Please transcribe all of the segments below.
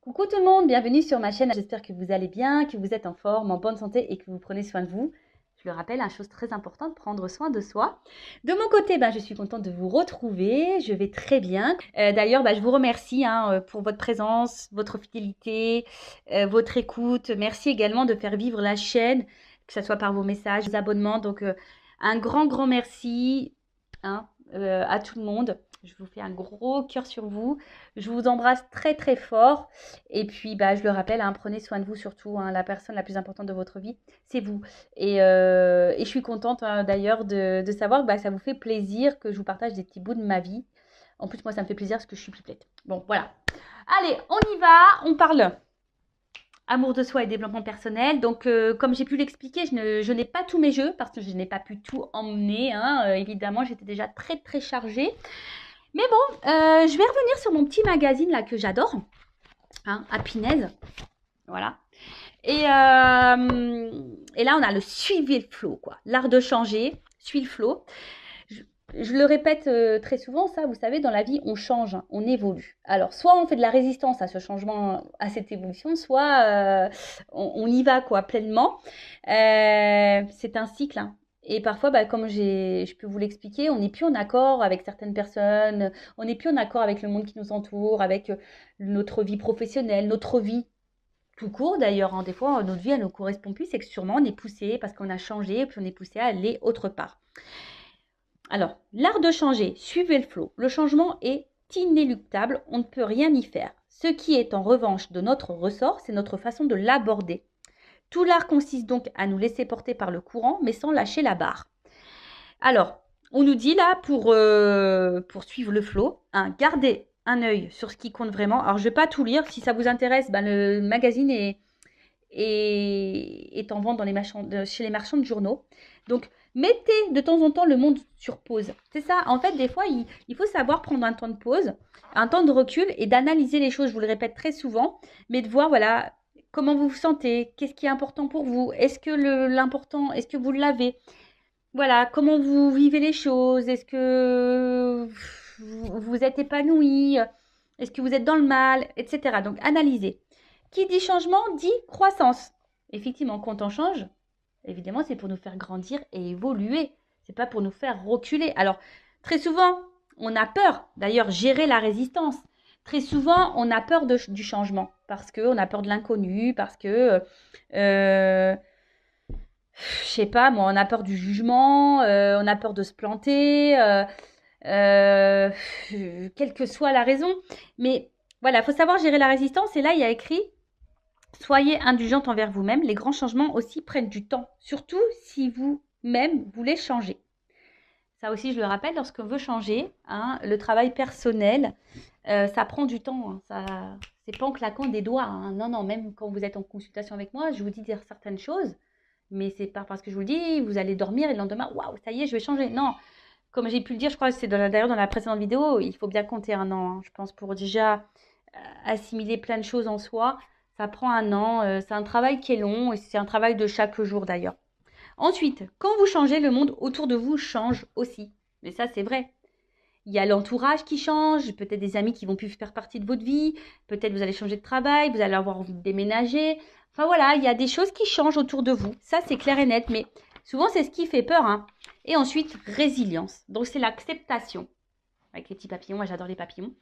Coucou tout le monde, bienvenue sur ma chaîne. J'espère que vous allez bien, que vous êtes en forme, en bonne santé et que vous prenez soin de vous. Je le rappelle, une chose très importante, prendre soin de soi. De mon côté, je suis contente de vous retrouver. Je vais très bien. D'ailleurs, je vous remercie pour votre présence, votre fidélité, votre écoute. Merci également de faire vivre la chaîne, que ce soit par vos messages, vos abonnements. Donc, un grand merci à tout le monde. Je vous fais un gros cœur sur vous. Je vous embrasse très fort. Et puis, je le rappelle, prenez soin de vous surtout. La personne la plus importante de votre vie, c'est vous. Et je suis contente d'ailleurs de savoir que ça vous fait plaisir que je vous partage des petits bouts de ma vie. En plus, moi, ça me fait plaisir parce que je suis pipelette. Bon, voilà. Allez, on y va. On parle amour de soi et développement personnel. Donc, comme j'ai pu l'expliquer, je n'ai pas tous mes jeux parce que je n'ai pas pu tout emmener. Évidemment, j'étais déjà très chargée. Mais bon, je vais revenir sur mon petit magazine là que j'adore, Happiness, voilà. Et là, on a le suivez le flow, quoi. L'art de changer, suis le flow. Je le répète très souvent, ça, vous savez, dans la vie, on change, on évolue. Alors, soit on fait de la résistance à ce changement, à cette évolution, soit on y va, quoi, pleinement. C'est un cycle, Et parfois, comme je peux vous l'expliquer, on n'est plus en accord avec certaines personnes, on n'est plus en accord avec le monde qui nous entoure, avec notre vie professionnelle, notre vie tout court d'ailleurs. Des fois, notre vie, elle ne correspond plus, c'est que sûrement on est poussé parce qu'on a changé, puis on est poussé à aller autre part. Alors, l'art de changer, suivez le flot. Le changement est inéluctable, on ne peut rien y faire. Ce qui est en revanche de notre ressort, c'est notre façon de l'aborder. Tout l'art consiste donc à nous laisser porter par le courant, mais sans lâcher la barre. Alors, on nous dit là, pour suivre le flot, gardez un œil sur ce qui compte vraiment. Alors, je ne vais pas tout lire. Si ça vous intéresse, le magazine est en vente chez les marchands de journaux. Donc, mettez de temps en temps le monde sur pause. C'est ça. En fait, des fois, il faut savoir prendre un temps de pause, un temps de recul et d'analyser les choses. Je vous le répète très souvent, mais de voir, voilà, comment vous vous sentez, qu'est-ce qui est important pour vous, est-ce que l'important, est-ce que vous l'avez, voilà, comment vous vivez les choses, est-ce que vous êtes épanoui, est-ce que vous êtes dans le mal, etc. Donc, analysez. Qui dit changement dit croissance. Effectivement, quand on change, évidemment, c'est pour nous faire grandir et évoluer. C'est pas pour nous faire reculer. Alors, très souvent, on a peur. D'ailleurs, gérer la résistance. Très souvent, on a peur du changement parce qu'on a peur de l'inconnu, parce que, je sais pas, moi, on a peur du jugement, on a peur de se planter, quelle que soit la raison. Mais voilà, il faut savoir gérer la résistance. Et là, il y a écrit soyez indulgente envers vous-même. Les grands changements aussi prennent du temps, surtout si vous-même voulez changer. Ça aussi, je le rappelle, lorsqu'on veut changer, le travail personnel, ça prend du temps. C'est pas en claquant des doigts. Non, même quand vous êtes en consultation avec moi, je vous dis dire certaines choses, mais c'est pas parce que je vous le dis, vous allez dormir et le lendemain, waouh, ça y est, je vais changer. Non, comme j'ai pu le dire, je crois que c'est d'ailleurs dans la précédente vidéo, il faut bien compter un an, je pense, pour déjà assimiler plein de choses en soi. Ça prend un an, c'est un travail qui est long et c'est un travail de chaque jour d'ailleurs. Ensuite, quand vous changez, le monde autour de vous change aussi. Mais ça, c'est vrai. Il y a l'entourage qui change, peut-être des amis qui vont plus faire partie de votre vie, peut-être vous allez changer de travail, vous allez avoir envie de déménager. Enfin voilà, il y a des choses qui changent autour de vous. Ça, c'est clair et net, mais souvent, c'est ce qui fait peur. Et ensuite, résilience. Donc, c'est l'acceptation. Avec les petits papillons, moi j'adore les papillons.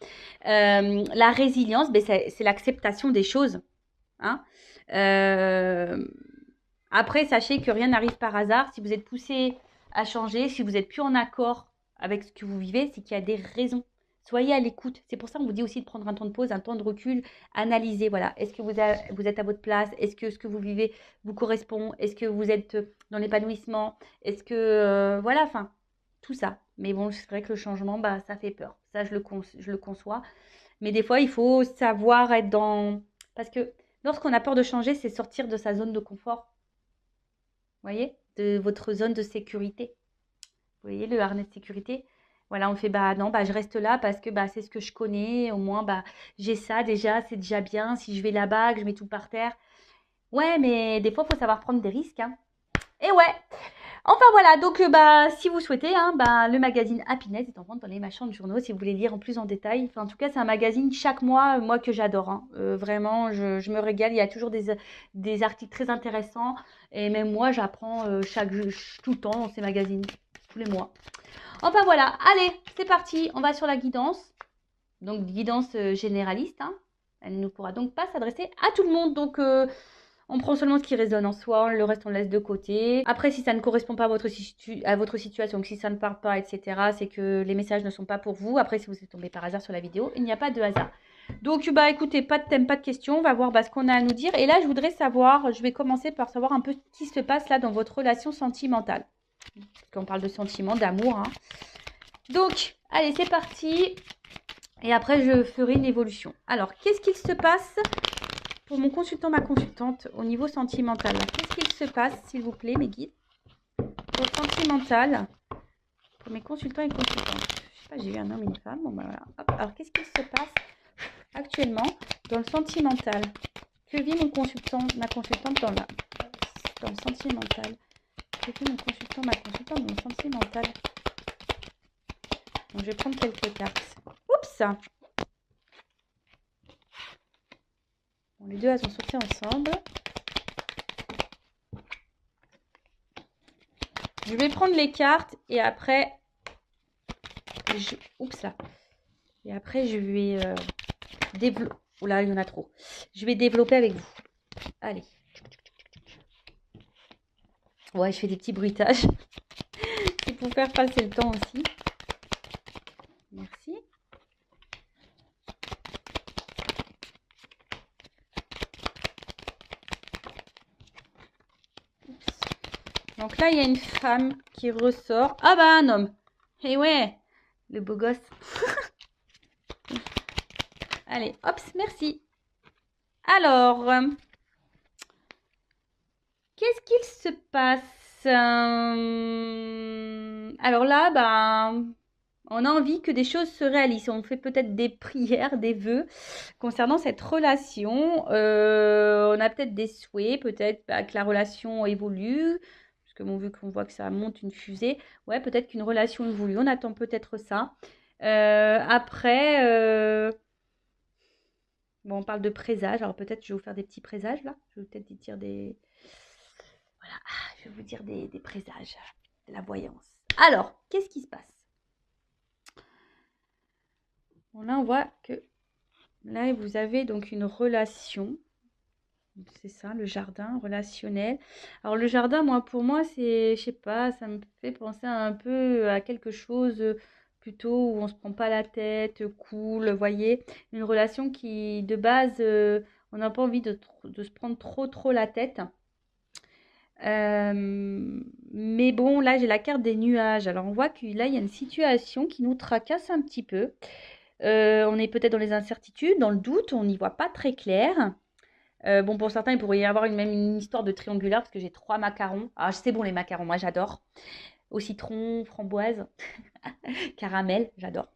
La résilience, c'est l'acceptation des choses. Après, sachez que rien n'arrive par hasard. Si vous êtes poussé à changer, si vous n'êtes plus en accord avec ce que vous vivez, c'est qu'il y a des raisons. Soyez à l'écoute. C'est pour ça qu'on vous dit aussi de prendre un temps de pause, un temps de recul, analyser. Voilà, est-ce que vous êtes à votre place? Est-ce que ce que vous vivez vous correspond? Est-ce que vous êtes dans l'épanouissement? Est-ce que tout ça. Mais bon, c'est vrai que le changement, ça fait peur. Ça, je le conçois. Mais des fois, il faut savoir être dans... Parce que lorsqu'on a peur de changer, c'est sortir de sa zone de confort. Vous voyez, de votre zone de sécurité. Vous voyez, le harnais de sécurité. Voilà, on fait, non, je reste là parce que c'est ce que je connais. Au moins, j'ai ça déjà, c'est déjà bien. Si je vais là-bas, que je mets tout par terre. Ouais, mais des fois, il faut savoir prendre des risques. Et ouais, Enfin voilà, donc bah, si vous souhaitez, hein, bah, le magazine Happiness est en vente dans les marchands de journaux si vous voulez lire en plus en détail. Enfin, en tout cas, c'est un magazine chaque mois, moi que j'adore. Hein. Vraiment, je me régale. Il y a toujours des articles très intéressants. Et même moi, j'apprends tout le temps dans ces magazines, tous les mois. Enfin voilà, allez, c'est parti. On va sur la guidance. Donc, guidance généraliste. Hein. Elle ne pourra donc pas s'adresser à tout le monde. Donc, on prend seulement ce qui résonne en soi, le reste on le laisse de côté. Après, si ça ne correspond pas à votre situation, si ça ne parle pas, etc., c'est que les messages ne sont pas pour vous. Après, si vous êtes tombé par hasard sur la vidéo, il n'y a pas de hasard. Donc, bah écoutez, pas de thème, pas de question. On va voir ce qu'on a à nous dire. Et là, je voudrais savoir, je vais commencer par savoir un peu ce qui se passe là dans votre relation sentimentale. Parce qu'on parle de sentiments, d'amour. Hein. Donc, allez, c'est parti. Et après, je ferai une évolution. Alors, qu'est-ce qu'il se passe pour mon consultant, ma consultante, au niveau sentimental? Qu'est-ce qu'il se passe, s'il vous plaît, mes guides? Pour le sentimental, pour mes consultants et consultantes. Je sais pas, j'ai eu un homme et une femme. Bon, bah voilà. Hop. Alors, qu'est-ce qu'il se passe actuellement dans le sentimental? Que vit mon consultant, ma consultante dans le sentimental? Que vit mon consultant, ma consultante dans le sentimental? Donc, je vais prendre quelques cartes. Oups! Bon, les deux, elles sont sorties ensemble. Je vais prendre les cartes et après, oups là. Et après, je vais développer. Oh là, il y en a trop. Je vais développer avec vous. Allez. Ouais, je fais des petits bruitages. C'est pour faire passer le temps aussi. Merci. Oups. Donc là, il y a une femme qui ressort. Ah bah, un homme. Eh ouais, le beau gosse. Allez, hop, merci. Alors, qu'est-ce qu'il se passe? Alors là, bah, on a envie que des choses se réalisent. On fait peut-être des prières, des vœux concernant cette relation. On a peut-être des souhaits, peut-être que la relation évolue. Parce que bon, vu qu'on voit que ça monte une fusée, ouais, peut-être qu'une relation évolue. On attend peut-être ça. Après, bon, on parle de présages. Alors peut-être je vais vous faire des petits présages là. Je vais peut-être dire des... Voilà, je vais vous dire des présages, de la voyance. Alors, qu'est-ce qui se passe? Bon, là, on voit que là, vous avez donc une relation. C'est ça, le jardin relationnel. Alors, le jardin, pour moi, c'est, je sais pas, ça me fait penser un peu à quelque chose plutôt où on se prend pas la tête, cool, vous voyez. Une relation qui, de base, on n'a pas envie de se prendre trop la tête. Mais bon, là, j'ai la carte des nuages. Alors, on voit que là, il y a une situation qui nous tracasse un petit peu. On est peut-être dans les incertitudes, dans le doute, on n'y voit pas très clair. Bon, pour certains, il pourrait y avoir même une histoire de triangulaire parce que j'ai 3 macarons. Ah, c'est bon les macarons, moi j'adore. Au citron, framboise, caramel, j'adore.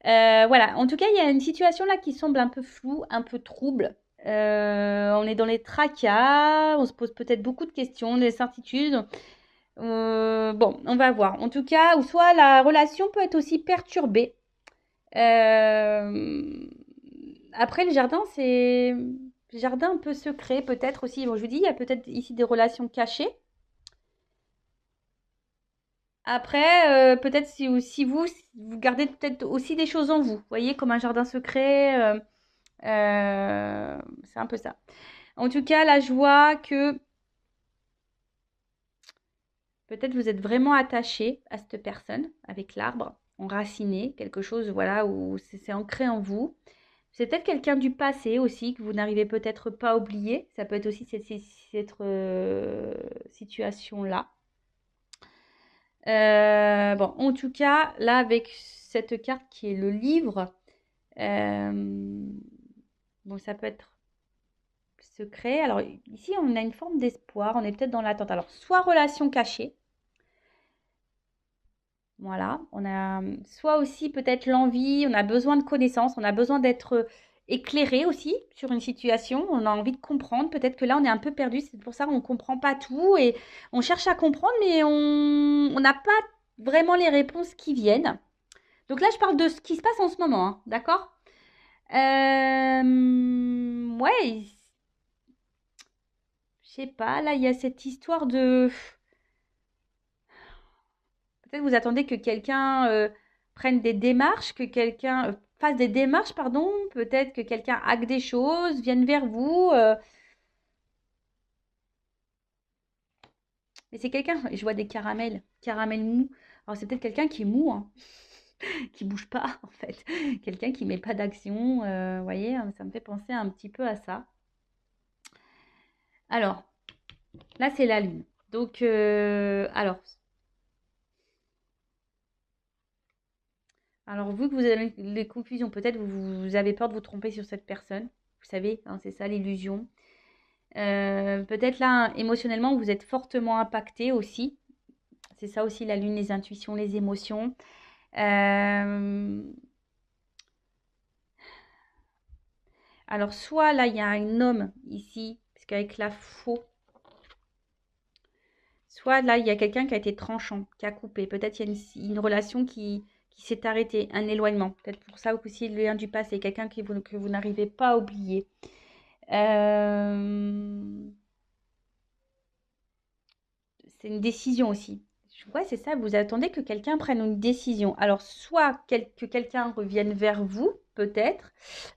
Voilà, en tout cas, il y a une situation là qui semble un peu floue, un peu trouble. On est dans les tracas, on se pose peut-être beaucoup de questions, des incertitudes. Bon, on va voir. En tout cas, ou soit la relation peut être aussi perturbée. Après, le jardin, c'est jardin un peu secret, peut-être aussi. Bon, je vous dis, il y a peut-être ici des relations cachées. Après, peut-être si vous gardez peut-être aussi des choses en vous. Vous voyez, comme un jardin secret. C'est un peu ça. En tout cas, là, je vois que peut-être vous êtes vraiment attaché à cette personne avec l'arbre, enraciné, quelque chose, voilà, où c'est ancré en vous. C'est peut-être quelqu'un du passé aussi que vous n'arrivez peut-être pas à oublier. Ça peut être aussi cette situation-là. Bon, en tout cas, là, avec cette carte qui est le livre, bon, ça peut être secret. Alors, ici, on a une forme d'espoir. On est peut-être dans l'attente. Alors, soit relation cachée. Voilà. On a soit aussi peut-être l'envie. On a besoin de connaissances. On a besoin d'être éclairé aussi sur une situation. On a envie de comprendre. Peut-être que là, on est un peu perdu. C'est pour ça qu'on ne comprend pas tout et on cherche à comprendre, mais on n'a pas vraiment les réponses qui viennent. Donc là, je parle de ce qui se passe en ce moment, hein, d'accord? Ouais, je sais pas. Là, il y a cette histoire de... Peut-être vous attendez que quelqu'un prenne des démarches, que quelqu'un fasse des démarches, pardon. Peut-être que quelqu'un acte des choses, vienne vers vous. Mais c'est quelqu'un, je vois des caramels mous. Alors c'est peut-être quelqu'un qui est mou, hein, qui bouge pas en fait. Quelqu'un qui met pas d'action. Vous voyez, hein, ça me fait penser un petit peu à ça. Alors, là c'est la lune. Donc, alors, vu que vous avez les confusions, peut-être vous avez peur de vous tromper sur cette personne. Vous savez, hein, c'est ça l'illusion. Peut-être là, émotionnellement, vous êtes fortement impacté aussi. C'est ça aussi la lune, les intuitions, les émotions. Euh, alors, soit là, il y a un homme ici, parce qu'avec la faux, soit là, il y a quelqu'un qui a été tranchant, qui a coupé. Peut-être il y a une relation qui s'est arrêtée, un éloignement. Peut-être pour ça aussi le lien du passé, quelqu'un que vous n'arrivez pas à oublier. Euh, c'est une décision aussi. Ouais, c'est ça, vous attendez que quelqu'un prenne une décision. Alors, soit que quelqu'un revienne vers vous, peut-être,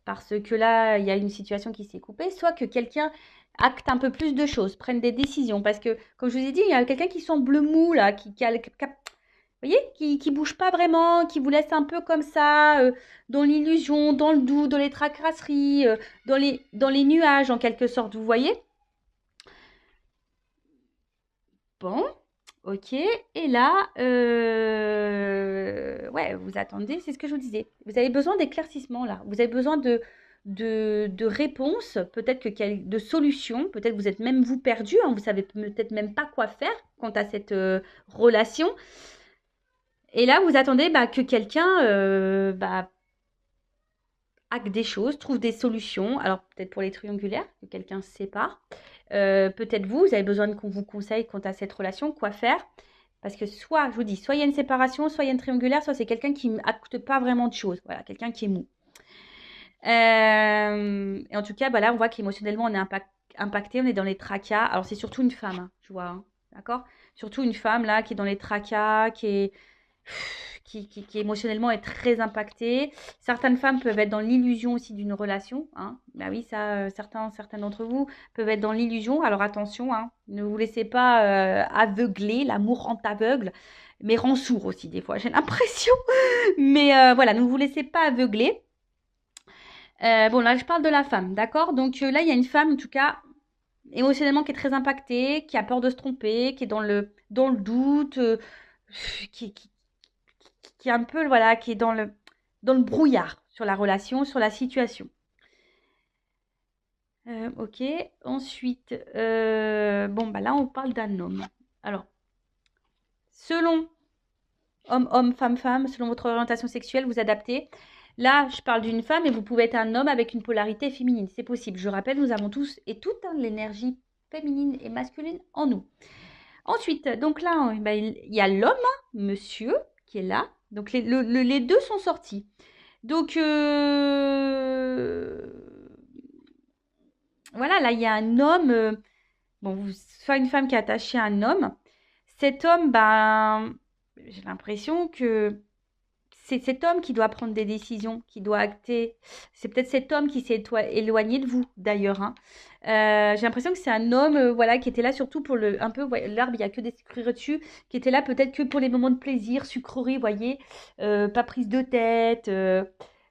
parce que là, il y a une situation qui s'est coupée, soit que quelqu'un acte un peu plus de choses, prenne des décisions. Parce que, comme je vous ai dit, il y a quelqu'un qui semble mou, là, vous voyez, qui bouge pas vraiment, qui vous laisse un peu comme ça, dans l'illusion, dans le doute, dans les tracasseries, dans les nuages, en quelque sorte, vous voyez? Bon, ok. Et là, ouais, vous attendez, c'est ce que je vous disais. Vous avez besoin d'éclaircissement là. Vous avez besoin de réponses, peut-être de solutions. Peut-être que vous êtes même vous perdu, hein, vous savez peut-être même pas quoi faire quant à cette relation. Et là, vous attendez bah, que quelqu'un bah, acte des choses, trouve des solutions. Alors peut-être pour les triangulaires, que quelqu'un se sépare. Peut-être vous avez besoin qu'on vous conseille quant à cette relation, quoi faire. Parce que soit, je vous dis, soit il y a une séparation, soit il y a une triangulaire, soit c'est quelqu'un qui n'acte pas vraiment de choses. Voilà, quelqu'un qui est mou. Et en tout cas, bah là, on voit qu'émotionnellement, on est impacté, on est dans les tracas. Alors, c'est surtout une femme, hein, je vois, hein, d'accord? Surtout une femme, là, qui est dans les tracas, qui émotionnellement est très impactée. Certaines femmes peuvent être dans l'illusion aussi d'une relation, hein. Bah oui, ça, certains d'entre vous peuvent être dans l'illusion. Alors, attention, hein, ne vous laissez pas aveugler. L'amour rend aveugle, mais rend sourd aussi, des fois, j'ai l'impression. Mais voilà, ne vous laissez pas aveugler. Bon, là, je parle de la femme, d'accord? Donc là, il y a une femme, en tout cas, émotionnellement, qui est très impactée, qui a peur de se tromper, qui est dans le doute, qui, qui, qui est un peu, voilà, qui est dans le brouillard sur la relation, sur la situation. Ok. Ensuite, bon, bah là, on parle d'un homme. Alors, selon homme, femme, selon votre orientation sexuelle, vous adaptez. Là, je parle d'une femme et vous pouvez être un homme avec une polarité féminine. C'est possible. Je rappelle, nous avons tous et toutes hein, l'énergie féminine et masculine en nous. Ensuite, donc là, ben, il y a l'homme, hein, monsieur, qui est là. Donc les deux sont sortis. Donc voilà, là, il y a un homme, bon, soit une femme qui est attachée à un homme. Cet homme, ben, j'ai l'impression que c'est cet homme qui doit prendre des décisions, qui doit acter. C'est peut-être cet homme qui s'est éloigné de vous, d'ailleurs, hein. J'ai l'impression que c'est un homme, voilà, qui était là surtout pour un peu, ouais, l'arbre, il n'y a que des sucreries dessus, qui était là peut-être que pour les moments de plaisir, sucreries, vous voyez, pas prise de tête.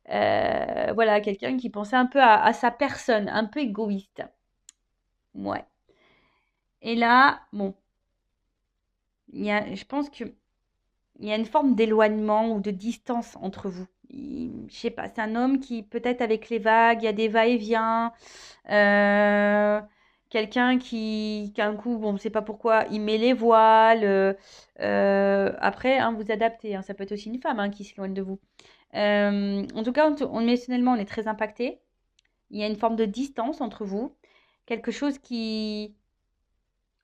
Voilà, quelqu'un qui pensait un peu à sa personne, un peu égoïste. Ouais. Et là, bon, je pense que il y a une forme d'éloignement ou de distance entre vous. Je sais pas, c'est un homme qui, peut-être avec les vagues, il y a des va-et-vient. euh, Quelqu'un qui, un coup, bon, on ne sait pas pourquoi, il met les voiles. Après, hein, vous adaptez, hein, ça peut être aussi une femme hein, qui s'éloigne de vous. En tout cas, émotionnellement, on est très impacté. Il y a une forme de distance entre vous. Quelque chose qui...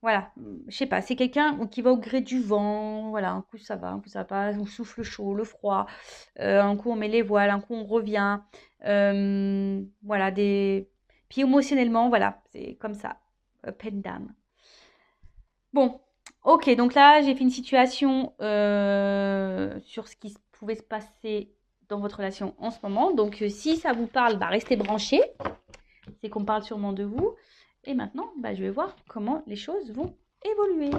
Voilà, je sais pas, c'est quelqu'un qui va au gré du vent. Voilà, un coup ça va, un coup ça va pas. On souffle chaud, le froid. Un coup on met les voiles, un coup on revient. Voilà, des... Puis émotionnellement, voilà, c'est comme ça. Up and down. Bon, ok, donc là, j'ai fait une situation sur ce qui pouvait se passer dans votre relation en ce moment. Donc, si ça vous parle, bah, restez branchés. C'est qu'on parle sûrement de vous. Et maintenant, bah, je vais voir comment les choses vont évoluer.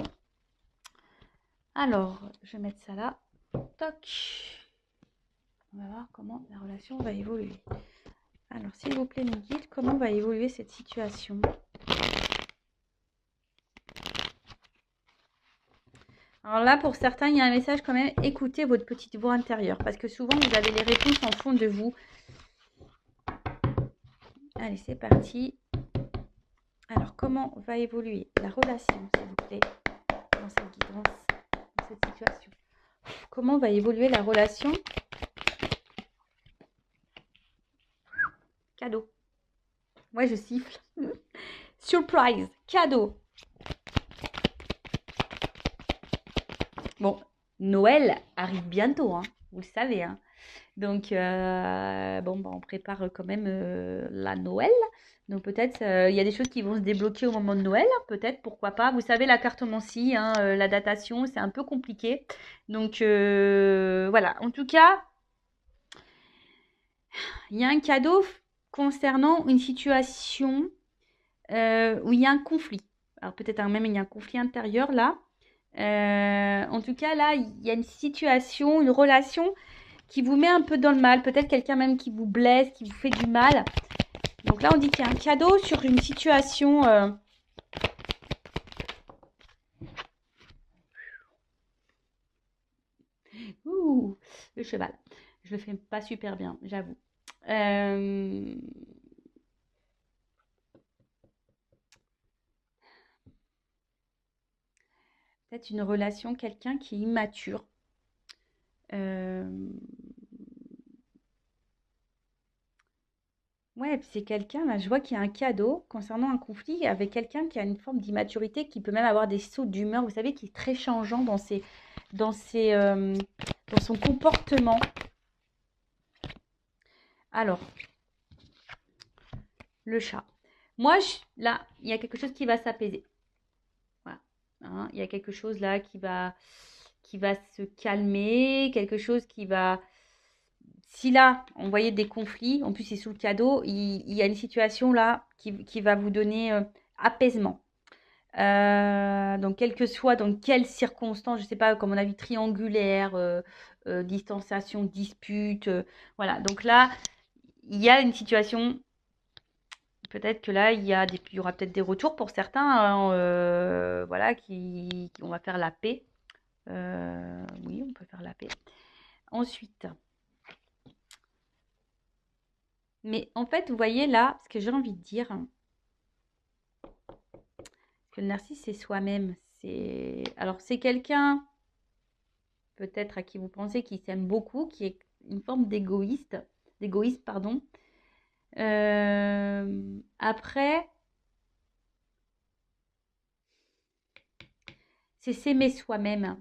Alors, je vais mettre ça là. Toc. On va voir comment la relation va évoluer. Alors, s'il vous plaît, mes guides, comment va évoluer cette situation ? Alors là, pour certains, il y a un message quand même, écoutez votre petite voix intérieure. Parce que souvent, vous avez les réponses en fond de vous. Allez, c'est parti. Alors, comment va évoluer la relation, s'il vous plaît, dans cette guidance, dans cette situation ? Comment va évoluer la relation ? Cadeau. Moi, je siffle. Surprise. Cadeau. Bon, Noël arrive bientôt, hein, vous le savez. Hein. Donc, bon, bah, on prépare quand même la Noël. Donc, peut-être, il y a des choses qui vont se débloquer au moment de Noël. Peut-être, pourquoi pas. Vous savez, la cartomancie, hein, la datation, c'est un peu compliqué. Donc, voilà. En tout cas, il y a un cadeau concernant une situation où il y a un conflit. Alors, peut-être même il y a un conflit intérieur là. En tout cas, là, il y a une situation, une relation qui vous met un peu dans le mal. Peut-être quelqu'un même qui vous blesse, qui vous fait du mal. Donc là, on dit qu'il y a un cadeau sur une situation... Ouh, le cheval. Je le fais pas super bien, j'avoue. Peut-être une relation, quelqu'un qui est immature. Ouais, puis c'est quelqu'un, là, je vois qu'il y a un cadeau concernant un conflit avec quelqu'un qui a une forme d'immaturité, qui peut même avoir des sauts d'humeur, vous savez, qui est très changeant dans ses, dans son comportement. Alors, le chat. Moi, là, il y a quelque chose qui va s'apaiser. Voilà. Hein, il y a quelque chose là qui va se calmer, quelque chose qui va... Si là, on voyait des conflits, en plus c'est sous le cadeau, il y a une situation là qui va vous donner apaisement. Donc, quel que soit dans quelles circonstances, je ne sais pas, comme on a vu, triangulaire, distanciation, dispute, voilà. Donc là, il y a une situation, peut-être que là, il y aura peut-être des retours pour certains, hein, voilà, on va faire la paix. Oui, on peut faire la paix. Ensuite, mais en fait, vous voyez là, ce que j'ai envie de dire, que le narcisse, c'est soi-même. Alors, c'est quelqu'un, peut-être à qui vous pensez, qui s'aime beaucoup, qui est une forme d'égoïste, pardon. Après, c'est s'aimer soi-même.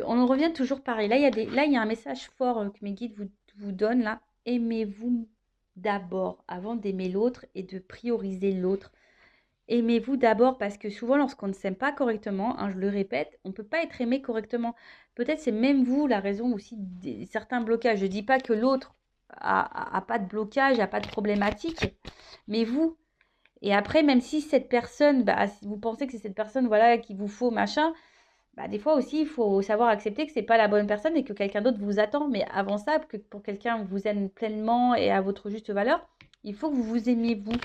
On en revient toujours pareil. Là, il y a un message fort que mes guides vous donnent là. Aimez-vous d'abord avant d'aimer l'autre et de prioriser l'autre. Aimez-vous d'abord parce que souvent, lorsqu'on ne s'aime pas correctement, hein, je le répète, on ne peut pas être aimé correctement. Peut-être c'est même vous la raison aussi de certains blocages. Je ne dis pas que l'autre a pas de blocage, n'a pas de problématique, mais vous. Et après, même si cette personne, bah, si vous pensez que c'est cette personne voilà, qu'il vous faut, machin, bah, des fois aussi, il faut savoir accepter que ce n'est pas la bonne personne et que quelqu'un d'autre vous attend. Mais avant ça, que pour quelqu'un vous aime pleinement et à votre juste valeur, il faut que vous vous aimiez vous.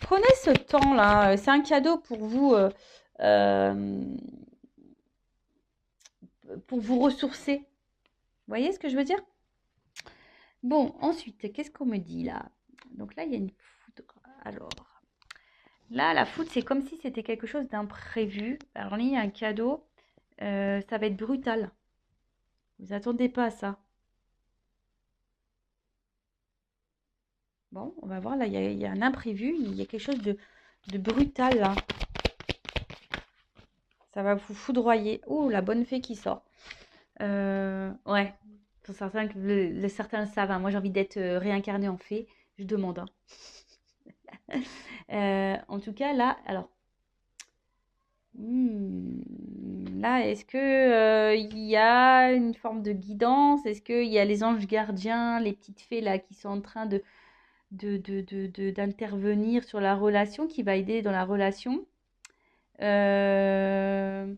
Prenez ce temps-là, c'est un cadeau pour vous ressourcer. Vous voyez ce que je veux dire? Bon, ensuite, qu'est-ce qu'on me dit là? Donc là, il y a une foudre. Alors, là, la foudre, c'est comme si c'était quelque chose d'imprévu. Alors là, il y a un cadeau. Ça va être brutal. Vous attendez pas à ça. Bon, on va voir, là, il y a un imprévu, il y a quelque chose de brutal, là. Ça va vous foudroyer. Oh, la bonne fée qui sort. Ouais, pour certains, certains le savent, hein. Moi, j'ai envie d'être réincarnée en fée. Je demande, hein. En tout cas, là, alors, là, est-ce que il y a une forme de guidance? Est-ce qu'il y a les anges gardiens, les petites fées là qui sont en train d'intervenir sur la relation, qui va aider dans la relation? Euh,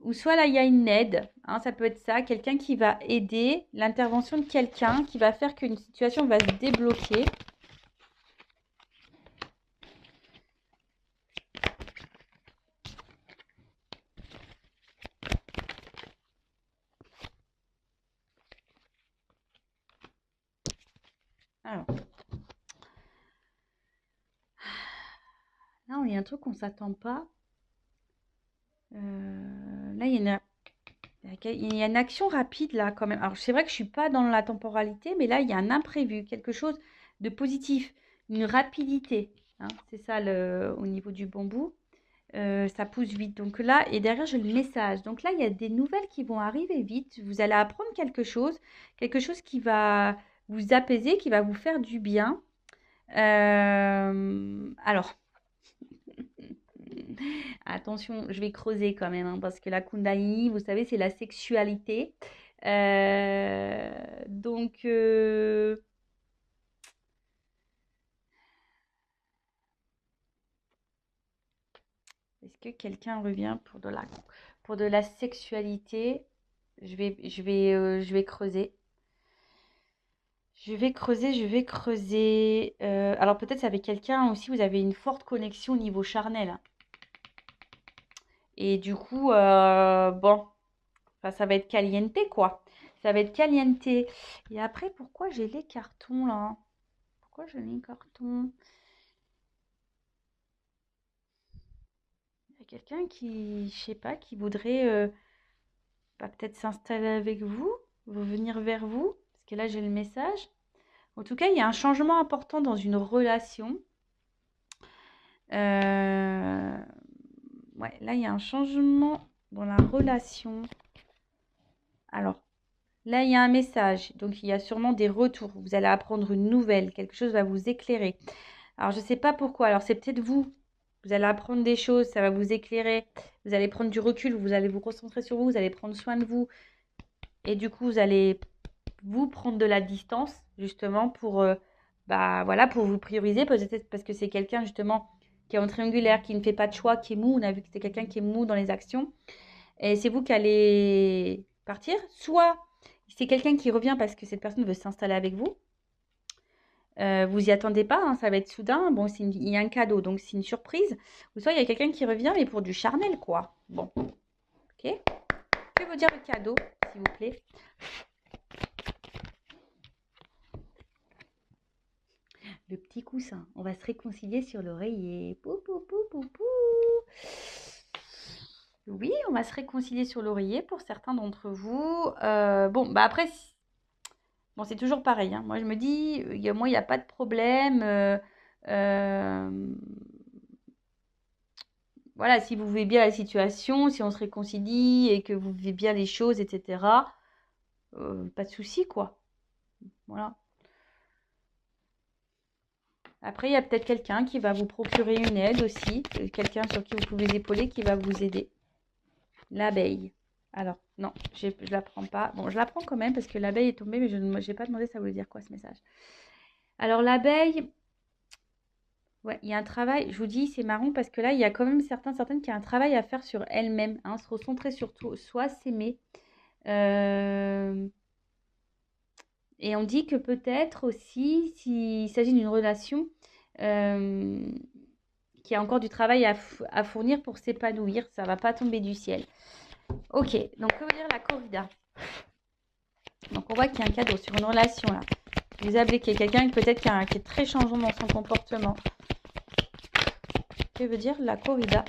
Ou soit là, il y a une aide, hein, ça peut être ça, quelqu'un qui va aider, l'intervention de quelqu'un qui va faire qu'une situation va se débloquer. Alors, là, il y a un truc qu'on ne s'attend pas. Là, il y a une action rapide là quand même. Alors c'est vrai que je suis pas dans la temporalité, mais là il y a un imprévu, quelque chose de positif, une rapidité, hein. C'est ça au niveau du bambou. Ça pousse vite. Donc là, et derrière j'ai le message. Donc là, il y a des nouvelles qui vont arriver vite. Vous allez apprendre quelque chose qui va vous apaiser, qui va vous faire du bien. Alors, attention, je vais creuser quand même, hein, parce que la Kundalini, vous savez, c'est la sexualité. Donc, est-ce que quelqu'un revient pour de la sexualité? Je vais creuser. Je vais creuser. Alors peut-être avec quelqu'un aussi, vous avez une forte connexion au niveau charnel, hein. Et du coup, bon, enfin, ça va être caliente, quoi. Ça va être caliente. Et après, pourquoi j'ai les cartons là? Pourquoi j'ai les cartons? Il y a quelqu'un qui, je sais pas, qui voudrait peut-être s'installer avec vous, venir vers vous, parce que là j'ai le message. En tout cas, il y a un changement important dans une relation. Ouais, là il y a un changement dans la relation. Alors, là il y a un message, donc il y a sûrement des retours. Vous allez apprendre une nouvelle, quelque chose va vous éclairer. Alors, je ne sais pas pourquoi. Alors, c'est peut-être vous. Vous allez apprendre des choses, ça va vous éclairer. Vous allez prendre du recul, vous allez vous concentrer sur vous, vous allez prendre soin de vous. Et du coup, vous allez vous prendre de la distance, justement, pour, bah, voilà, pour vous prioriser. Peut-être parce que c'est quelqu'un, justement, qui est en triangulaire, qui ne fait pas de choix, qui est mou. On a vu que c'est quelqu'un qui est mou dans les actions. Et c'est vous qui allez partir. Soit c'est quelqu'un qui revient parce que cette personne veut s'installer avec vous. Vous y attendez pas, hein, ça va être soudain. Bon, il y a un cadeau, donc c'est une surprise. Ou soit il y a quelqu'un qui revient, mais pour du charnel, quoi. Bon, ok. Que veut dire le cadeau, s'il vous plaît? Le petit coussin. On va se réconcilier sur l'oreiller. Pou, pou, pou, pou, pou. Oui, on va se réconcilier sur l'oreiller pour certains d'entre vous. Bon, bah après, bon, c'est toujours pareil, hein. Moi, je me dis, moi, il n'y a pas de problème. Euh, Voilà, si vous vivez bien la situation, si on se réconcilie et que vous vivez bien les choses, etc., pas de souci, quoi. Voilà. Après, il y a peut-être quelqu'un qui va vous procurer une aide aussi, quelqu'un sur qui vous pouvez épauler, qui va vous aider. L'abeille. Alors, non, je ne la prends pas. Bon, je la prends quand même parce que l'abeille est tombée, mais je n'ai pas demandé ça voulait dire quoi ce message. Alors, l'abeille, ouais, il y a un travail, je vous dis, c'est marrant parce que là, il y a quand même certaines qui ont un travail à faire sur elles-mêmes, hein, se recentrer sur soi, s'aimer. Et on dit que peut-être aussi, s'il s'agit d'une relation qui a encore du travail à fournir pour s'épanouir, ça ne va pas tomber du ciel. Ok, donc que veut dire la corrida? Donc on voit qu'il y a un cadeau sur une relation là. Vous avez quelqu'un peut-être qui est très changeant dans son comportement. Que veut dire la corrida?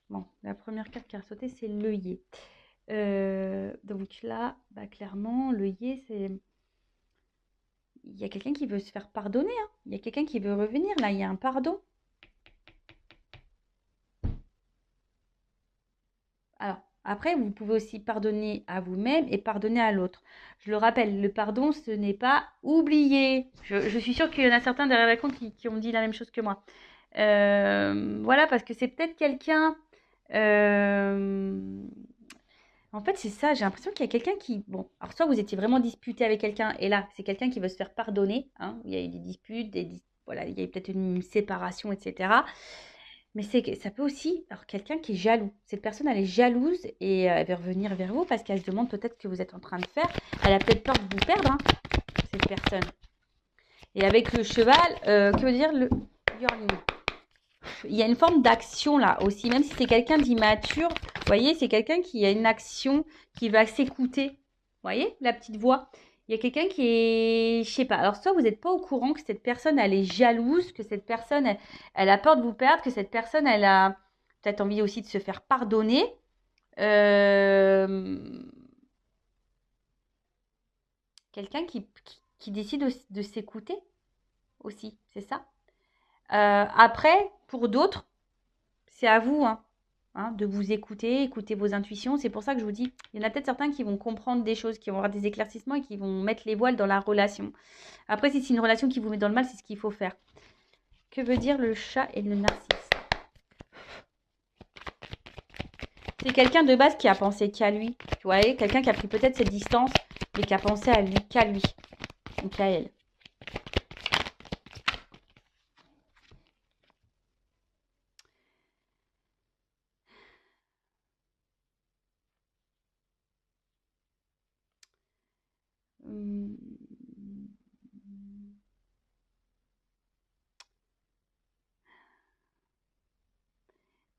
Bon, la première carte qui a sauté, c'est l'œillet. Donc là, bah, clairement, le yé, c'est... Il y a quelqu'un qui veut se faire pardonner, hein. Il y a quelqu'un qui veut revenir, là, il y a un pardon. Alors, après, vous pouvez aussi pardonner à vous-même et pardonner à l'autre. Je le rappelle, le pardon, ce n'est pas oublier. Je suis sûre qu'il y en a certains derrière la compte qui ont dit la même chose que moi. Voilà, parce que c'est peut-être quelqu'un... euh, En fait, c'est ça, j'ai l'impression qu'il y a quelqu'un qui... Bon, alors soit vous étiez vraiment disputé avec quelqu'un, et là, c'est quelqu'un qui veut se faire pardonner, hein. Il y a eu des disputes, voilà, il y a eu peut-être une séparation, etc. Mais ça peut aussi... Alors, quelqu'un qui est jaloux. Cette personne, elle est jalouse et elle veut revenir vers vous parce qu'elle se demande peut-être ce que vous êtes en train de faire. Elle a peut-être peur de vous perdre, hein, cette personne. Et avec le cheval, que veut dire le yearning? Il y a une forme d'action là aussi, même si c'est quelqu'un d'immature. Vous voyez, c'est quelqu'un qui a une action, qui va s'écouter. Vous voyez, la petite voix. Il y a quelqu'un qui est, je sais pas. Alors, soit vous n'êtes pas au courant que cette personne, elle est jalouse, que cette personne, elle a peur de vous perdre, que cette personne, elle a peut-être envie aussi de se faire pardonner. Euh, Quelqu'un qui décide de s'écouter aussi, c'est ça. Après, pour d'autres, c'est à vous, hein, de vous écouter, écouter vos intuitions. C'est pour ça que je vous dis, il y en a peut-être certains qui vont comprendre des choses, qui vont avoir des éclaircissements et qui vont mettre les voiles dans la relation. Après, si c'est une relation qui vous met dans le mal, c'est ce qu'il faut faire. Que veut dire le chat et le narcisse? C'est quelqu'un de base qui a pensé qu'à lui. Tu vois, quelqu'un qui a pris peut-être cette distance, mais qui a pensé à lui, qu'à lui, ou qu'à elle. Hum.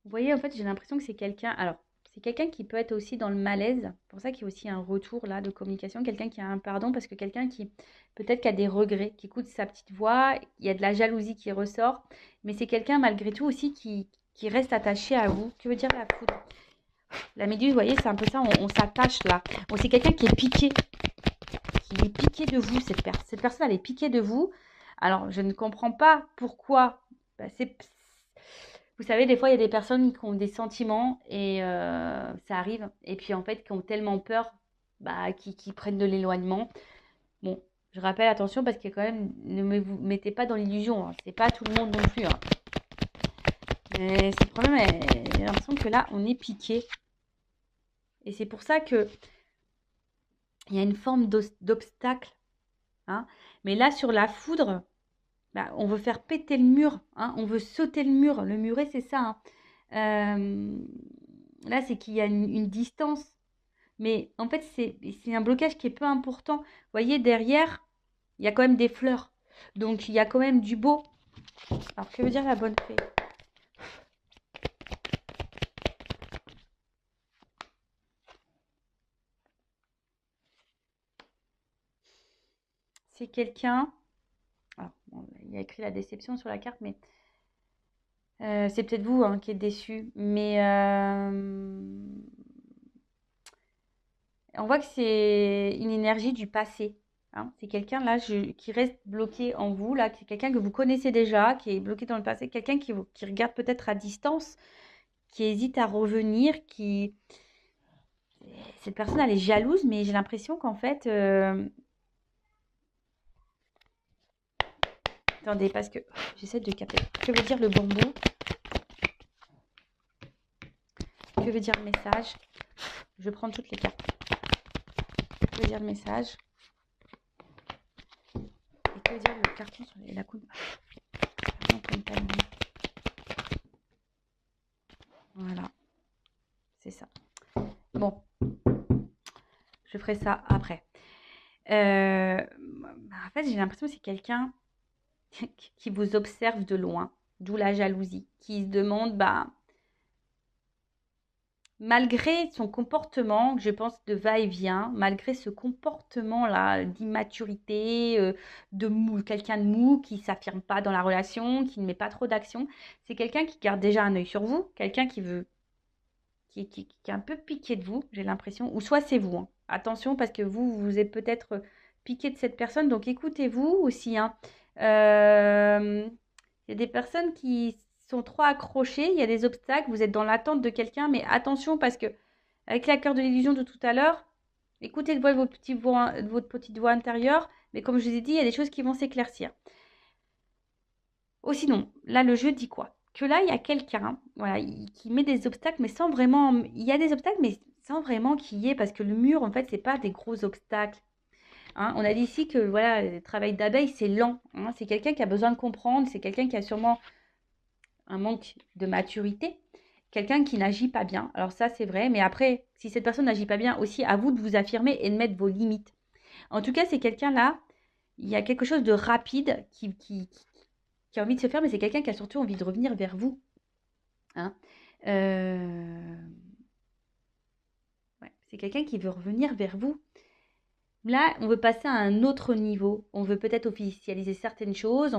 Vous voyez, en fait, j'ai l'impression que c'est quelqu'un. Alors, c'est quelqu'un qui peut être aussi dans le malaise. C'est pour ça qu'il y a aussi un retour là de communication. Quelqu'un qui a un pardon, parce que quelqu'un qui peut-être qui a des regrets, qui écoute sa petite voix. Il y a de la jalousie qui ressort. Mais c'est quelqu'un malgré tout aussi qui reste attaché à vous. Que veut dire la foudre? La méduse, vous voyez, c'est un peu ça. On s'attache là. Bon, c'est quelqu'un qui est piqué. Qui est piqué de vous, cette personne. Cette personne, elle est piquée de vous. Alors, je ne comprends pas pourquoi. Bah, vous savez, des fois, il y a des personnes qui ont des sentiments et ça arrive. Et puis, en fait, qui ont tellement peur, bah, qui prennent de l'éloignement. Bon, je rappelle, attention, parce que quand même, ne vous mettez pas dans l'illusion, hein. C'est pas tout le monde non plus, hein. Mais c'est le problème, j'ai l'impression que là, on est piqué. Et c'est pour ça que il y a une forme d'obstacle, hein. Mais là, sur la foudre, bah, on veut faire péter le mur, hein. On veut sauter le mur. Le muret, c'est ça, hein. Là, c'est qu'il y a une distance. Mais en fait, c'est un blocage qui est peu important. Vous voyez, derrière, il y a quand même des fleurs. Donc, il y a quand même du beau. Alors, que veut dire la bonne fée? C'est quelqu'un... Alors, bon, il y a écrit la déception sur la carte, mais c'est peut-être vous, hein, qui êtes déçu. Mais on voit que c'est une énergie du passé, hein. C'est quelqu'un là qui reste bloqué en vous, là, c'est quelqu'un que vous connaissez déjà, qui est bloqué dans le passé, quelqu'un qui regarde peut-être à distance, qui hésite à revenir, qui... Cette personne, elle est jalouse, mais j'ai l'impression qu'en fait... Attendez, parce que j'essaie de capter. Que veut dire le bambou? Que veut dire le message? Je prends toutes les cartes. Que veut dire le message? Et que veut dire le carton sur la coupe? Voilà, c'est ça. Bon, je ferai ça après. En fait, j'ai l'impression que c'est quelqu'un qui vous observe de loin, d'où la jalousie, qui se demande, bah, malgré son comportement, je pense, de va-et-vient, malgré ce comportement-là d'immaturité, de mou, quelqu'un de mou qui ne s'affirme pas dans la relation, qui ne met pas trop d'action, c'est quelqu'un qui garde déjà un œil sur vous, quelqu'un qui est un peu piqué de vous, j'ai l'impression. Ou soit c'est vous, hein. Attention, parce que vous êtes peut-être piqué de cette personne. Donc écoutez-vous aussi, hein. Il y a des personnes qui sont trop accrochées, il y a des obstacles, vous êtes dans l'attente de quelqu'un, mais attention parce que avec la cœur de l'illusion de tout à l'heure, écoutez votre petite voix intérieure, mais comme je vous ai dit, il y a des choses qui vont s'éclaircir. Oh, sinon, là, le jeu dit quoi? Que là, il y a quelqu'un, voilà, qui met des obstacles, mais sans vraiment. Il y a des obstacles, mais sans vraiment qu'il y ait, parce que le mur, en fait, c'est pas des gros obstacles. Hein. On a dit ici que voilà, le travail d'abeille, c'est lent. Hein. C'est quelqu'un qui a besoin de comprendre, c'est quelqu'un qui a sûrement un manque de maturité, quelqu'un qui n'agit pas bien. Alors ça, c'est vrai, mais après, si cette personne n'agit pas bien, aussi à vous de vous affirmer et de mettre vos limites. En tout cas, c'est quelqu'un là, il y a quelque chose de rapide qui a envie de se faire, mais c'est quelqu'un qui a surtout envie de revenir vers vous. Hein. Ouais, c'est quelqu'un qui veut revenir vers vous. Là, on veut passer à un autre niveau. On veut peut-être officialiser certaines choses.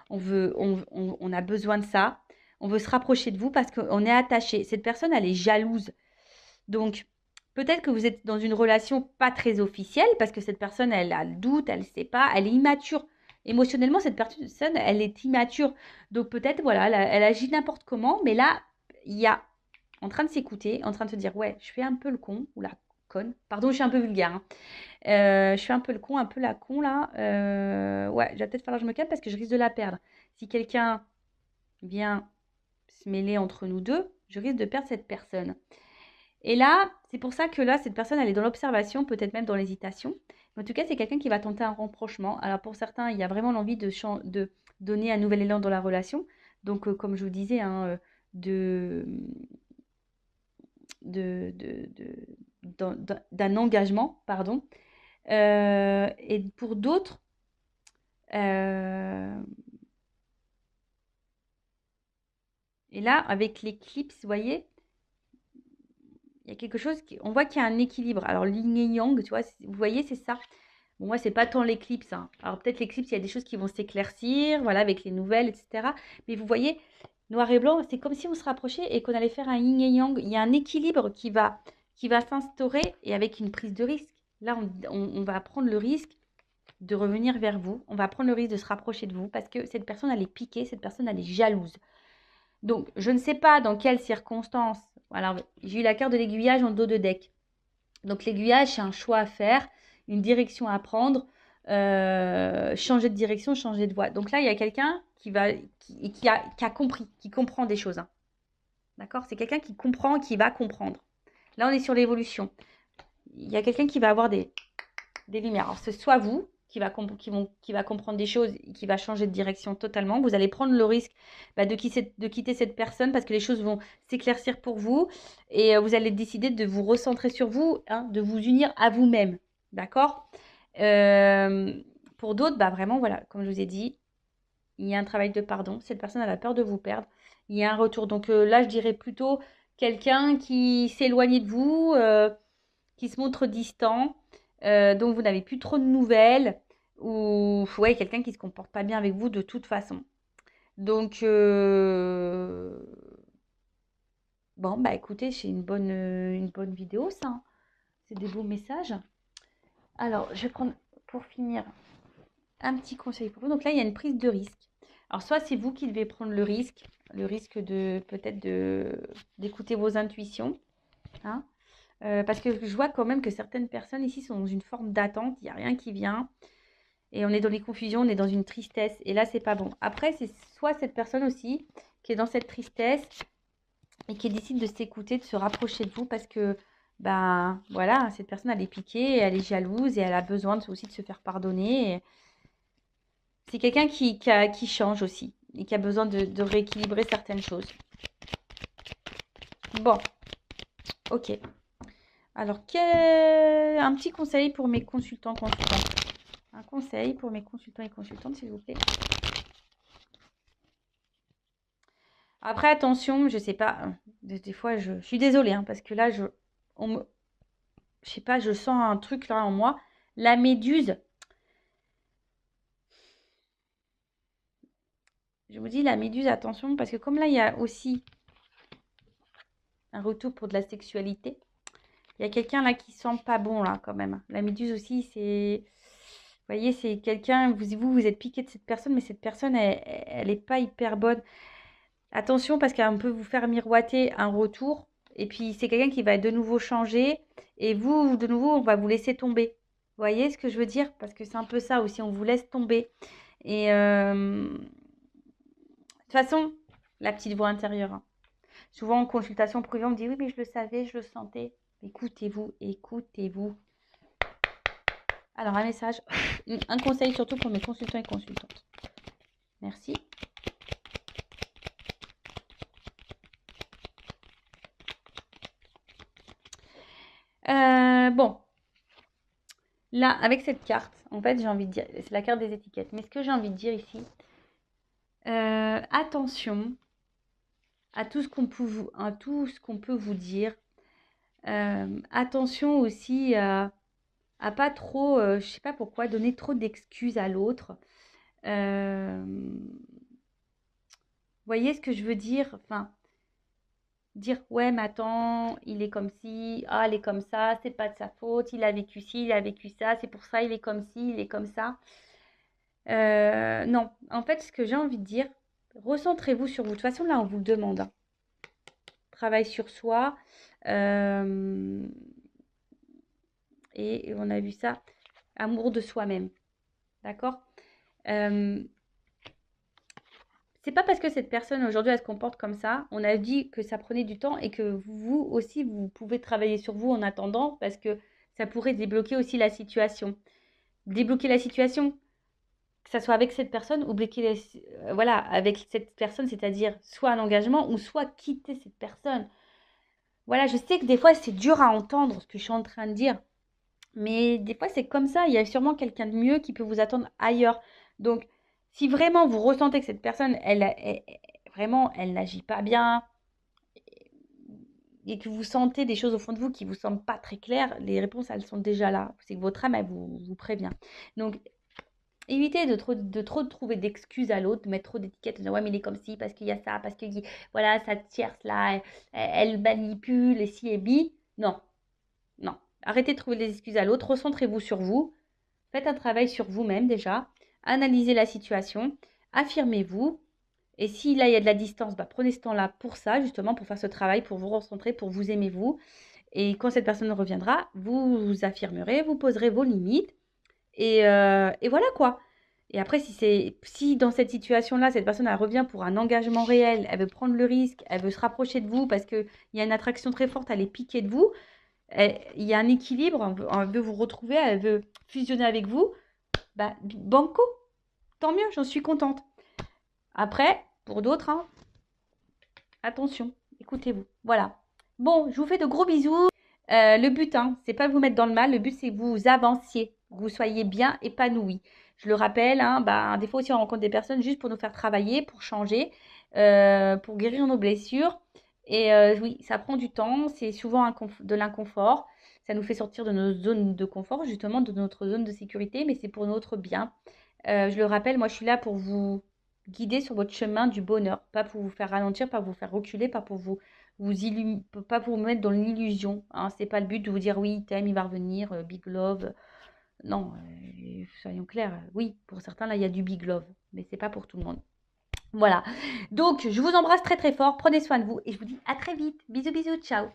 On a besoin de ça. On veut se rapprocher de vous parce qu'on est attaché. Cette personne, elle est jalouse. Donc, peut-être que vous êtes dans une relation pas très officielle parce que cette personne, elle a le doute, elle ne sait pas, elle est immature. Émotionnellement, cette personne, elle est immature. Donc, peut-être, voilà, elle agit n'importe comment. Mais là, il y a en train de s'écouter, en train de se dire, ouais, je fais un peu le con ou la conne. Pardon, je suis un peu vulgaire. Hein. Je fais un peu le con, un peu la con là. Ouais, il va peut-être falloir que je me calme parce que je risque de la perdre. Si quelqu'un vient se mêler entre nous deux, je risque de perdre cette personne. Et là, c'est pour ça que là, cette personne, elle est dans l'observation, peut-être même dans l'hésitation. Mais en tout cas, c'est quelqu'un qui va tenter un rapprochement. Alors pour certains, il y a vraiment l'envie de donner un nouvel élan dans la relation. Donc, comme je vous disais, hein, de, d'un engagement, pardon. Et pour d'autres, euh, et là, avec l'éclipse, vous voyez, il y a quelque chose on voit qu'il y a un équilibre. Alors, yin et yang, tu vois, vous voyez, c'est ça. Bon, moi, c'est pas tant l'éclipse. Hein. Alors, peut-être l'éclipse, il y a des choses qui vont s'éclaircir, voilà, avec les nouvelles, etc. Mais vous voyez, noir et blanc, c'est comme si on se rapprochait et qu'on allait faire un yin et yang. Il y a un équilibre qui va s'instaurer et avec une prise de risque. Là, on va prendre le risque de revenir vers vous. On va prendre le risque de se rapprocher de vous parce que cette personne, elle est piquée, cette personne, elle est jalouse. Donc, je ne sais pas dans quelles circonstances. Alors, j'ai eu la carte de l'aiguillage en dos de deck. Donc, l'aiguillage, c'est un choix à faire, une direction à prendre, changer de direction, changer de voie. Donc là, il y a quelqu'un qui a compris, qui comprend des choses. Hein. D'accord? C'est quelqu'un qui comprend, qui va comprendre. Là, on est sur l'évolution. Il y a quelqu'un qui va avoir des lumières. Alors, c'est soit vous qui va comprendre des choses et qui va changer de direction totalement. Vous allez prendre le risque de quitter cette personne parce que les choses vont s'éclaircir pour vous et vous allez décider de vous recentrer sur vous, hein, de vous unir à vous-même. D'accord. Pour d'autres, vraiment, voilà, comme je vous ai dit, il y a un travail de pardon. Cette personne, elle a peur de vous perdre. Il y a un retour. Donc là, je dirais plutôt quelqu'un qui s'éloigne de vous, qui se montre distant, dont vous n'avez plus trop de nouvelles, ou ouais, quelqu'un qui ne se comporte pas bien avec vous de toute façon. Donc, bon, écoutez, c'est une bonne vidéo, ça. Hein. C'est des beaux messages. Alors, je vais prendre, pour finir, un petit conseil pour vous. Donc là, il y a une prise de risque. Alors, soit c'est vous qui devez prendre le risque de peut-être d'écouter vos intuitions, hein, parce que je vois quand même que certaines personnes ici sont dans une forme d'attente, il n'y a rien qui vient. Et on est dans les confusions, on est dans une tristesse. Et là, c'est pas bon. Après, c'est soit cette personne aussi qui est dans cette tristesse et qui décide de s'écouter, de se rapprocher de vous parce que, voilà, cette personne, elle est piquée, elle est jalouse et elle a besoin aussi de se faire pardonner. Et c'est quelqu'un qui change aussi et qui a besoin de rééquilibrer certaines choses. Bon, ok. Alors, un petit conseil pour mes consultants. Un conseil pour mes consultants et consultantes, s'il vous plaît. Après, attention, je sais pas, des fois, je suis désolée, hein, parce que là, je sais pas, je sens un truc là en moi. La méduse, je vous dis la méduse, attention, parce que comme là, il y a aussi Un retour pour de la sexualité. Il y a quelqu'un là qui sent pas bon là quand même. La méduse aussi, c'est... Vous voyez, c'est quelqu'un, vous êtes piqué de cette personne, mais cette personne, elle est pas hyper bonne. Attention parce qu'elle peut vous faire miroiter un retour. Et puis c'est quelqu'un qui va de nouveau changer. Et vous, de nouveau, on va vous laisser tomber. Vous voyez ce que je veux dire? Parce que c'est un peu ça aussi, on vous laisse tomber. Et de toute façon, la petite voix intérieure, hein. Souvent en consultation privée, on me dit oui, mais je le savais, je le sentais. Écoutez-vous, écoutez-vous. Alors, un message, un conseil surtout pour mes consultants et consultantes. Merci. Bon, là, avec cette carte, en fait, j'ai envie de dire, c'est la carte des étiquettes. Mais ce que j'ai envie de dire ici, attention à tout ce qu'on peut vous dire. Attention aussi à pas trop, je sais pas pourquoi, donner trop d'excuses à l'autre. Voyez ce que je veux dire? Enfin, dire ouais, mais attends, il est comme ci, ah, elle est comme ça, c'est pas de sa faute, il a vécu ci, il a vécu ça, c'est pour ça, il est comme ci, il est comme ça. Non, en fait, ce que j'ai envie de dire, recentrez-vous sur vous. De toute façon, là, on vous le demande, hein. Travail sur soi. Et on a vu ça, amour de soi-même. D'accord? C'est pas parce que cette personne aujourd'hui elle se comporte comme ça, on a dit que ça prenait du temps et que vous aussi vous pouvez travailler sur vous en attendant parce que ça pourrait débloquer aussi la situation. Débloquer la situation, que ça soit avec cette personne ou voilà, avec cette personne, c'est-à-dire soit un engagement ou soit quitter cette personne. Voilà, je sais que des fois c'est dur à entendre ce que je suis en train de dire, mais des fois c'est comme ça, il y a sûrement quelqu'un de mieux qui peut vous attendre ailleurs. Donc, si vraiment vous ressentez que cette personne, vraiment, elle n'agit pas bien et que vous sentez des choses au fond de vous qui ne vous semblent pas très claires, les réponses, elles sont déjà là. C'est que votre âme, elle vous prévient. Donc, évitez de trop trouver d'excuses à l'autre, de mettre trop d'étiquettes, de dire ouais, mais il est comme ci, parce qu'il y a ça, parce que voilà, cette tierce-là, elle manipule, et si et bi. Non, non. Arrêtez de trouver des excuses à l'autre, recentrez-vous sur vous, faites un travail sur vous-même déjà, analysez la situation, affirmez-vous. Et si là, il y a de la distance, bah, prenez ce temps-là pour ça, justement, pour faire ce travail, pour vous recentrer, pour vous aimer vous. Et quand cette personne reviendra, vous vous affirmerez, vous poserez vos limites. Et voilà quoi. Et après, si dans cette situation-là, cette personne, elle revient pour un engagement réel, elle veut prendre le risque, elle veut se rapprocher de vous parce qu'il y a une attraction très forte, elle est piquée de vous, il y a un équilibre, elle veut vous retrouver, elle veut fusionner avec vous, bah, banco, tant mieux, j'en suis contente. Après, pour d'autres, hein, attention, écoutez-vous. Voilà. Bon, je vous fais de gros bisous. Le but, hein, c'est pas vous mettre dans le mal. Le but, c'est que vous avanciez, que vous soyez bien épanouis. Je le rappelle, hein, bah, des fois aussi, on rencontre des personnes juste pour nous faire travailler, pour changer, pour guérir nos blessures. Et oui, ça prend du temps. C'est souvent de l'inconfort. Ça nous fait sortir de nos zones de confort, justement, de notre zone de sécurité, mais c'est pour notre bien. Je le rappelle, moi, je suis là pour vous guider sur votre chemin du bonheur, pas pour vous faire ralentir, pas pour vous faire reculer, pas pour pas pour vous mettre dans l'illusion, hein. C'est pas le but de vous dire oui, il t'aime, il va revenir, big love. Non, soyons clairs. Oui, pour certains, là, il y a du big love, mais c'est pas pour tout le monde. Voilà. Donc, je vous embrasse très très fort. Prenez soin de vous et je vous dis à très vite. Bisous, bisous, ciao.